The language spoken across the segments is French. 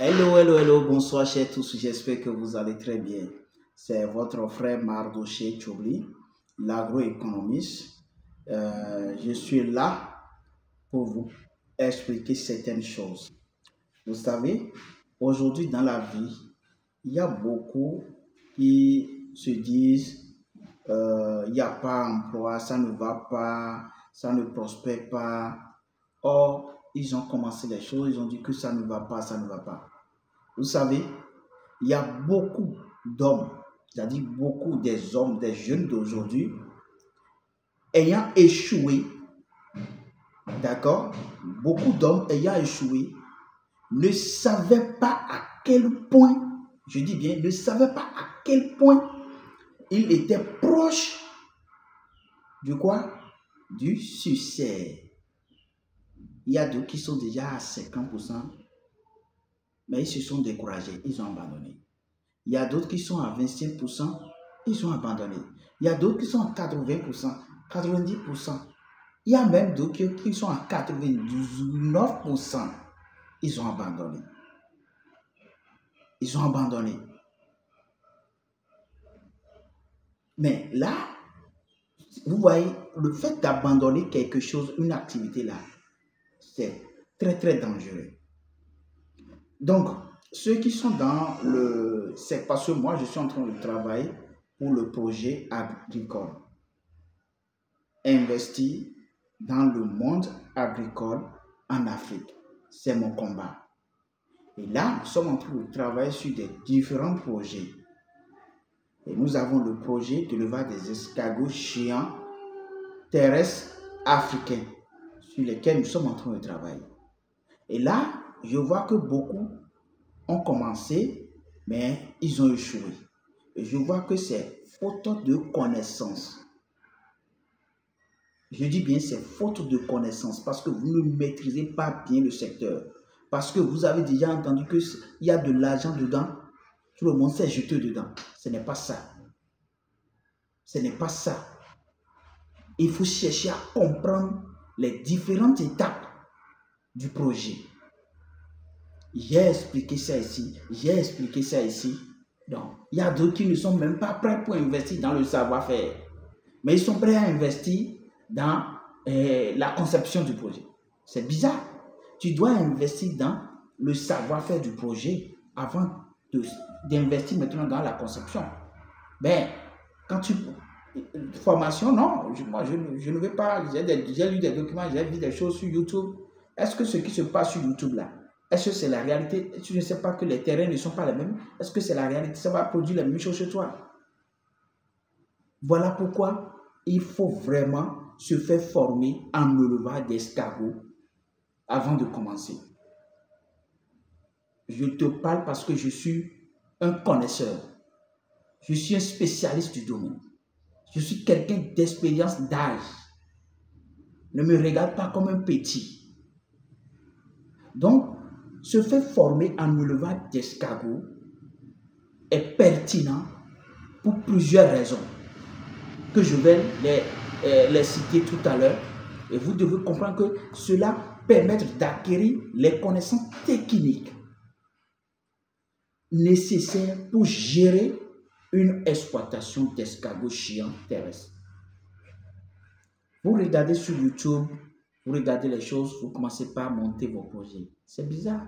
Hello, hello, hello, bonsoir chers tous, j'espère que vous allez très bien. C'est votre frère Mardoché Tchobli, l'agroéconomiste. Je suis là pour vous expliquer certaines choses. Vous savez, aujourd'hui dans la vie, il y a beaucoup qui se disent il n'y a pas d'emploi, ça ne va pas, ça ne prospère pas. Or, ils ont commencé les choses, ils ont dit que ça ne va pas, ça ne va pas. Vous savez, il y a beaucoup d'hommes, c'est-à-dire beaucoup des hommes, des jeunes d'aujourd'hui, ayant échoué, d'accord? Beaucoup d'hommes ayant échoué ne savaient pas à quel point, je dis bien, ne savaient pas à quel point ils étaient proches de quoi? Du succès. Il y a d'autres qui sont déjà à 50%, mais ils se sont découragés, ils ont abandonné. Il y a d'autres qui sont à 25%, ils ont abandonné. Il y a d'autres qui sont à 80%, 90%. Il y a même d'autres qui sont à 99%. Ils ont abandonné. Ils ont abandonné. Mais là, vous voyez, le fait d'abandonner quelque chose, une activité là, c'est très très dangereux. Donc, ceux qui sont dans le... C'est parce que moi, je suis en train de travailler pour le projet agricole. Investir dans le monde agricole en Afrique. C'est mon combat. Et là, nous sommes en train de travailler sur des différents projets. Et nous avons le projet de l'élevage des escargots géants terrestres africains sur lesquels nous sommes en train de travailler. Et là, je vois que beaucoup ont commencé, mais ils ont échoué. Et je vois que c'est faute de connaissances. Je dis bien c'est faute de connaissances parce que vous ne maîtrisez pas bien le secteur. Parce que vous avez déjà entendu qu'il y a de l'argent dedans. Tout le monde s'est jeté dedans. Ce n'est pas ça. Ce n'est pas ça. Il faut chercher à comprendre les différentes étapes du projet. J'ai expliqué ça ici. J'ai expliqué ça ici. Donc, il y a d'autres qui ne sont même pas prêts pour investir dans le savoir-faire. Mais ils sont prêts à investir dans la conception du projet. C'est bizarre. Tu dois investir dans le savoir-faire du projet avant d'investir maintenant dans la conception. Mais quand tu... Formation, non. Moi, je ne vais pas... J'ai lu des documents, j'ai vu des choses sur YouTube. Est-ce que ce qui se passe sur YouTube là, est-ce que c'est la réalité? Tu ne sais pas que les terrains ne sont pas les mêmes? Est-ce que c'est la réalité? Ça va produire la même chose chez toi? Voilà pourquoi il faut vraiment se faire former en élevage d'escargots avant de commencer. Je te parle parce que je suis un connaisseur. Je suis un spécialiste du domaine. Je suis quelqu'un d'expérience d'âge. Ne me regarde pas comme un petit. Donc, se faire former en élevage d'escargots est pertinent pour plusieurs raisons que je vais les citer tout à l'heure. Et vous devez comprendre que cela permet d'acquérir les connaissances techniques nécessaires pour gérer une exploitation d'escargots géants terrestres. Vous regardez sur YouTube, vous regardez les choses, vous commencez par monter vos projets. C'est bizarre.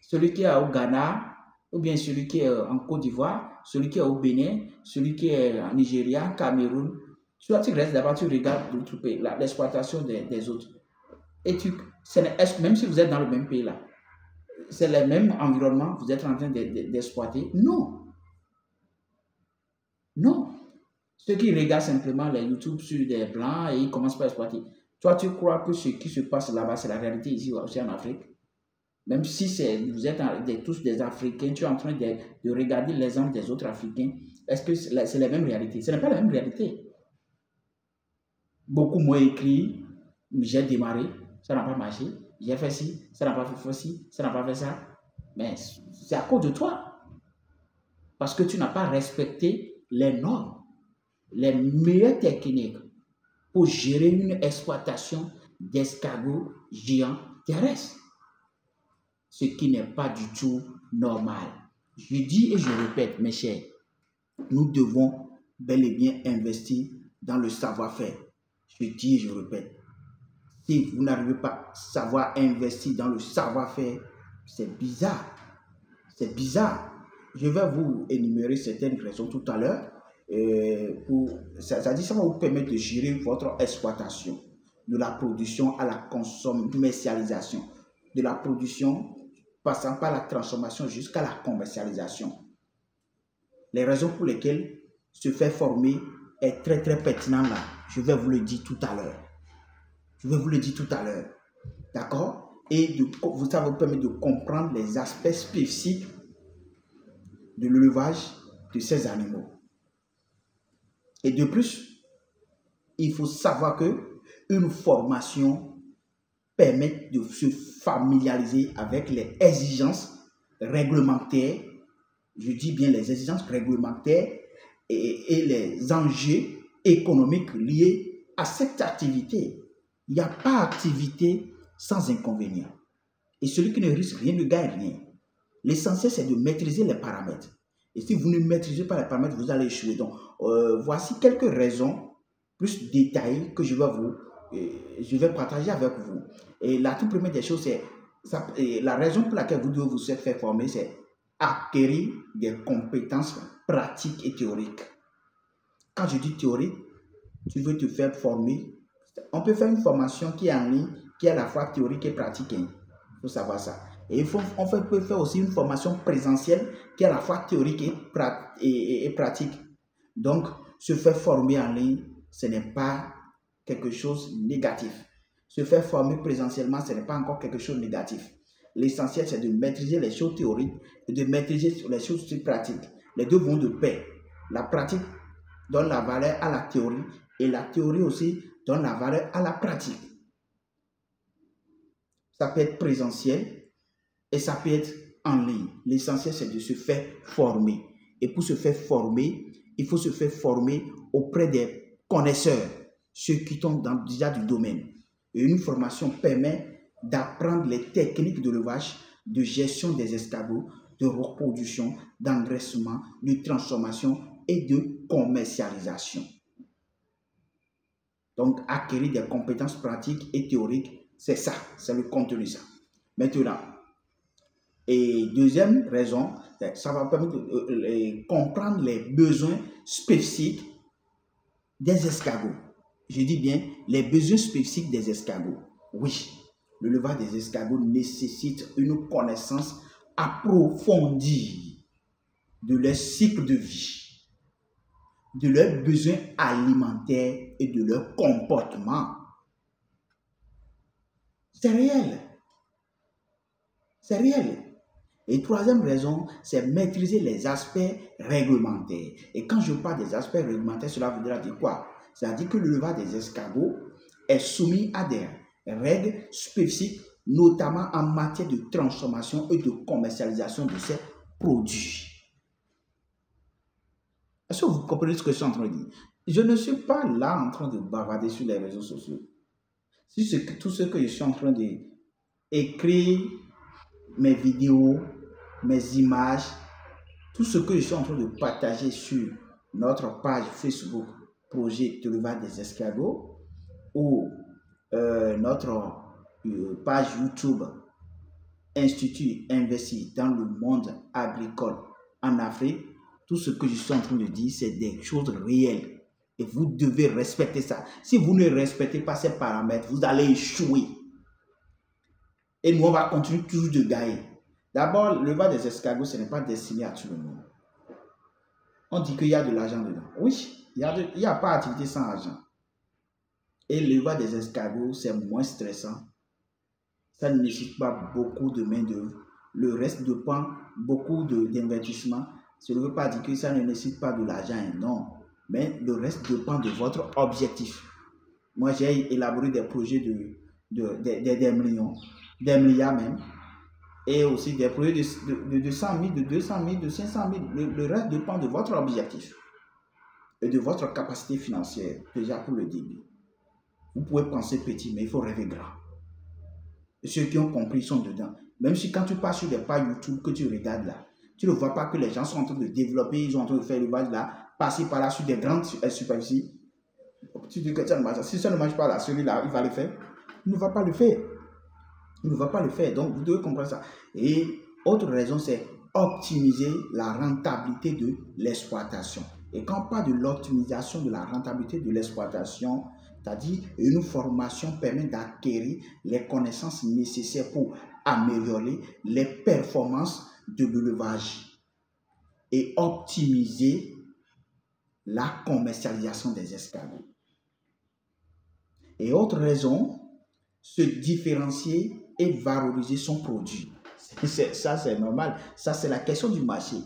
Celui qui est au Ghana, ou bien celui qui est en Côte d'Ivoire, celui qui est au Bénin, celui qui est en Nigeria, Cameroun, soit tu restes d'abord, tu regardes d'autres pays, l'exploitation des autres. Et même si vous êtes dans le même pays là, c'est le même environnement, vous êtes en train d'exploiter. Non. Non. Ceux qui regardent simplement les YouTube sur des blancs et ils commencent par exploiter. Toi, tu crois que ce qui se passe là-bas, c'est la réalité ici aussi en Afrique? Même si vous êtes tous des Africains, tu es en train de regarder l'exemple des autres Africains, est-ce que c'est la même réalité? Ce n'est pas la même réalité. Beaucoup m'ont écrit, j'ai démarré, ça n'a pas marché, j'ai fait ci, ça n'a pas fait ci, ça n'a pas fait ça. Mais c'est à cause de toi. Parce que tu n'as pas respecté les normes, les meilleures techniques pour gérer une exploitation d'escargots géants terrestres. ce qui n'est pas du tout normal. Je dis et je répète, mes chers, nous devons bel et bien investir dans le savoir-faire. Je dis et je répète, si vous n'arrivez pas à savoir investir dans le savoir-faire, c'est bizarre. C'est bizarre. Je vais vous énumérer certaines raisons tout à l'heure. Ça va vous permettre de gérer votre exploitation, de la production à la commercialisation, de la production passant par la transformation jusqu'à la commercialisation. Les raisons pour lesquelles se faire former est très très pertinent là. Je vais vous le dire tout à l'heure. D'accord? Et ça va vous permettre de comprendre les aspects spécifiques de l'élevage de ces animaux. Et de plus, il faut savoir que une formation permet de se familiariser avec les exigences réglementaires, je dis bien les exigences réglementaires et les enjeux économiques liés à cette activité. Il n'y a pas d'activité sans inconvénient. Et celui qui ne risque rien ne gagne rien. L'essentiel, c'est de maîtriser les paramètres. Et si vous ne maîtrisez pas les paramètres, vous allez échouer. Donc, voici quelques raisons plus détaillées que je vais partager avec vous. Et la toute première des choses, c'est la raison pour laquelle vous devez vous faire former, c'est acquérir des compétences pratiques et théoriques. Quand je dis théorique, tu veux te faire former. On peut faire une formation qui est en ligne, qui est à la fois théorique et pratique. Il faut savoir ça. Et on peut faire aussi une formation présentielle qui est à la fois théorique et pratique. Donc, se faire former en ligne, ce n'est pas quelque chose de négatif. Se faire former présentiellement, ce n'est pas encore quelque chose de négatif. L'essentiel, c'est de maîtriser les choses théoriques et de maîtriser les choses pratiques. Les deux vont de pair. La pratique donne la valeur à la théorie et la théorie aussi donne la valeur à la pratique. Ça peut être présentiel et ça peut être en ligne. L'essentiel, c'est de se faire former. Et pour se faire former, il faut se faire former auprès des connaisseurs, ceux qui sont déjà du domaine. Et une formation permet d'apprendre les techniques de l'élevage, de gestion des escargots, de reproduction, d'engraissement, de transformation et de commercialisation. Donc, acquérir des compétences pratiques et théoriques, c'est ça, c'est le contenu de ça. Maintenant, et deuxième raison, ça va permettre de comprendre les besoins spécifiques des escargots. Je dis bien les besoins spécifiques des escargots. Oui, l'élevage des escargots nécessite une connaissance approfondie de leur cycle de vie, de leurs besoins alimentaires et de leur comportement. C'est réel. C'est réel. Et troisième raison, c'est maîtriser les aspects réglementaires. Et quand je parle des aspects réglementaires, cela voudra dire quoi? C'est-à-dire que l'élevage des escargots est soumis à des règles spécifiques, notamment en matière de transformation et de commercialisation de ces produits. Est-ce que vous comprenez ce que je suis en train de dire? Je ne suis pas là en train de bavarder sur les réseaux sociaux. Si tout ce que je suis en train d'écrire, mes vidéos, mes images, tout ce que je suis en train de partager sur notre page Facebook Projet d'élevage des escargots ou notre page YouTube Institut investi dans le monde agricole en Afrique, tout ce que je suis en train de dire, c'est des choses réelles. Et vous devez respecter ça. Si vous ne respectez pas ces paramètres, vous allez échouer. Et nous, on va continuer toujours de gagner. D'abord, l'élevage des escargots, ce n'est pas destiné à tout le monde. On dit qu'il y a de l'argent dedans. Oui, il n'y a pas d'activité sans argent. Et l'élevage des escargots, c'est moins stressant. Ça ne nécessite pas beaucoup de main-d'œuvre. Le reste dépend beaucoup d'investissement. Ça ne veut pas dire que ça ne nécessite pas de l'argent, non. Mais le reste dépend de votre objectif. Moi, j'ai élaboré des projets des millions, des milliards même. Et aussi des projets de 100 000, de 200 000, de 500 000. Le reste dépend de votre objectif et de votre capacité financière, déjà pour le début. Vous pouvez penser petit, mais il faut rêver grand. Et ceux qui ont compris sont dedans. Même si quand tu passes sur des pages YouTube que tu regardes là, tu ne vois pas que les gens sont en train de développer, ils sont en train de faire l'élevage là, passer par là sur des grandes superficies. Tu dis que ça ne marche pas. Si ça ne marche pas là, celui-là, il va le faire. Il ne va pas le faire. Il ne va pas le faire. Donc, vous devez comprendre ça. Et autre raison, c'est optimiser la rentabilité de l'exploitation. Et quand on parle de l'optimisation de la rentabilité de l'exploitation, c'est-à-dire une formation permet d'acquérir les connaissances nécessaires pour améliorer les performances de l'élevage et optimiser la commercialisation des escargots. Et autre raison, se différencier et valoriser son produit. Ça, c'est normal. Ça, c'est la question du marché.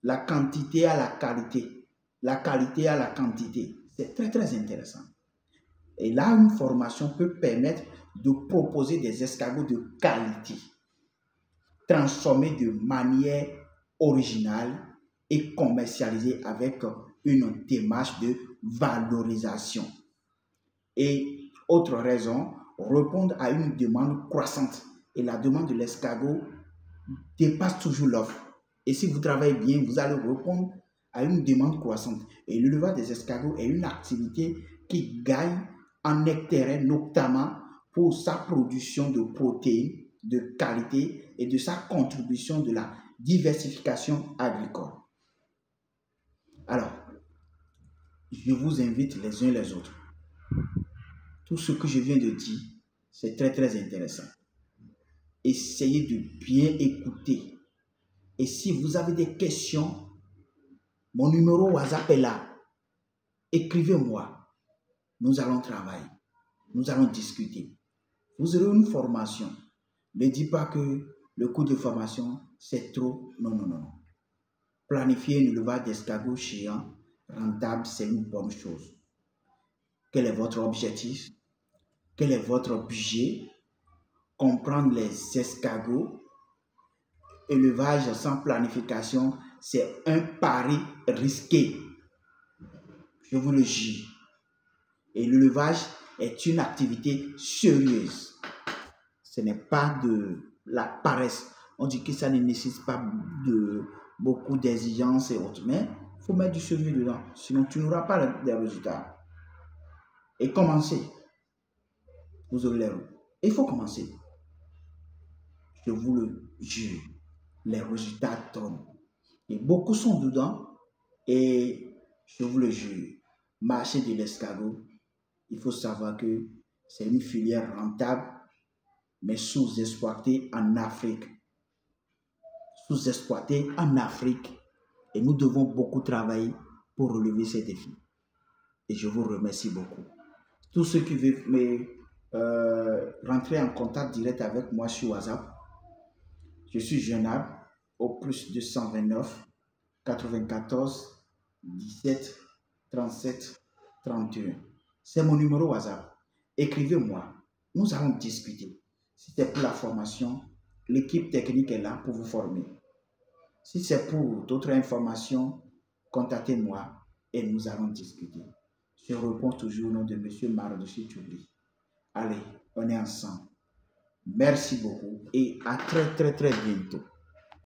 La quantité à la qualité. La qualité à la quantité. C'est très, très intéressant. Et là, une formation peut permettre de proposer des escargots de qualité, transformés de manière originale et commercialisés avec une démarche de valorisation. Et autre raison, répondre à une demande croissante. Et la demande de l'escargot dépasse toujours l'offre. Et si vous travaillez bien, vous allez répondre à une demande croissante. Et l'élevage des escargots est une activité qui gagne en hectare, notamment pour sa production de protéines de qualité et de sa contribution de la diversification agricole. Alors, je vous invite les uns les autres. Tout ce que je viens de dire, c'est très très intéressant. Essayez de bien écouter. Et si vous avez des questions, mon numéro WhatsApp est là. Écrivez-moi. Nous allons travailler. Nous allons discuter. Vous aurez une formation. Ne dites pas que le coût de formation, c'est trop. Non, non, non. Planifier une élevage d'escargots géants rentable, c'est une bonne chose. Quel est votre objectif? Quel est votre budget? Comprendre les escargots. Élevage sans planification, c'est un pari risqué. Je vous le jure. Et l'élevage est une activité sérieuse. Ce n'est pas de la paresse. On dit que ça ne nécessite pas de beaucoup d'exigences et autres. Mais il faut mettre du sérieux dedans. Sinon, tu n'auras pas de résultats. Et commencez. Vous aurez les résultats. Il faut commencer. Je vous le jure. Les résultats tombent. Et beaucoup sont dedans. Et je vous le jure, marché de l'escargot, il faut savoir que c'est une filière rentable, mais sous-exploitée en Afrique. Sous-exploitée en Afrique. Et nous devons beaucoup travailler pour relever ces défis. Et je vous remercie beaucoup. Tous ceux qui veulent rentrer en contact direct avec moi sur WhatsApp, je suis joignable au plus 229 94 17 37 31. C'est mon numéro WhatsApp. Écrivez-moi. Nous allons discuter. Si c'est pour la formation, l'équipe technique est là pour vous former. Si c'est pour d'autres informations, contactez-moi et nous allons discuter. Je réponds toujours au nom de M. Mardochie Tchouli. Allez, on est ensemble. Merci beaucoup et à très très très bientôt.